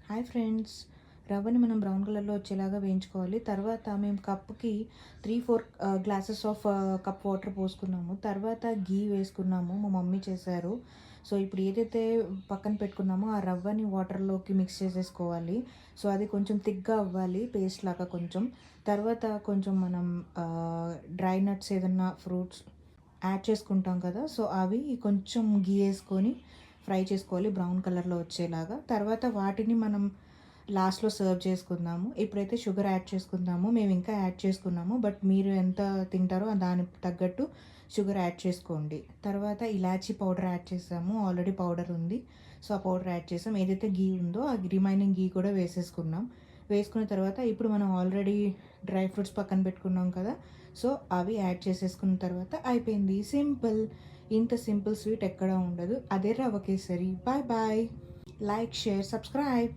Hi friends, రవ్వని మనం brown కలర్లో వచ్చేలాగా వేయించుకోవాలి. తర్వాత మేము కప్‌కి 3, 4 గ్లాసెస్ ఆఫ్ కప్ వాటర్ పోసుకున్నాము. తర్వాత ఘీ వేసుకున్నాము. మా మమ్మీ చేశారు. సో, ఇప్పుడు ఏదైతే పక్కన పెట్టుకున్నామో ఆ రవ్వని వాటర్‌లోకి మిక్స్ చేసేసుకోవాలి. సో, అది కొంచెం థిక్‌గా అవ్వాలి పేస్ట్ లాగా కొంచెం. తర్వాత కొంచెం మనం డ్రై నట్స్ ఏదన్నా ఫ్రూట్స్ యాడ్ చేసుకుంటాం కదా! సో, అవి కొంచెం ఘీ ఏసుకొని ఫ్రై చేసుకోవాలి బ్రౌన్ కలర్‌లో వచ్చేలాగా. తర్వాత వాటిని మనం లాస్ట్‌లో సర్వ్ చేసుకుందాము. ఇప్పుడైతే షుగర్ యాడ్ చేసుకుందాము. మేము ఇంకా యాడ్ చేసుకున్నాము. బట్ మీరు ఎంత తింటారో దానికి తగ్గట్టు షుగర్ యాడ్ చేసుకోండి. తర్వాత ఇలాచీ పౌడర్ యాడ్ చేసాము. ఆల్రెడీ పౌడర్ ఉంది. సో, ఆ పౌడర్ యాడ్ చేసాం. ఏదైతే ఘీ ఉందో ఆ రిమైనింగ్ ఘీ కూడా వేసేసుకున్నాం. వేసుకున్న తర్వాత ఇప్పుడు మనం ఆల్రెడీ డ్రై ఫ్రూట్స్ పక్కన పెట్టుకున్నాం కదా! సో, అవి యాడ్ చేసేసుకున్న తర్వాత అయిపోయింది. సింపుల్. ఇంత సింపుల్ స్వీట్ ఎక్కడా ఉండదు. అదే rava kesari. Bye bye. Like, share, subscribe.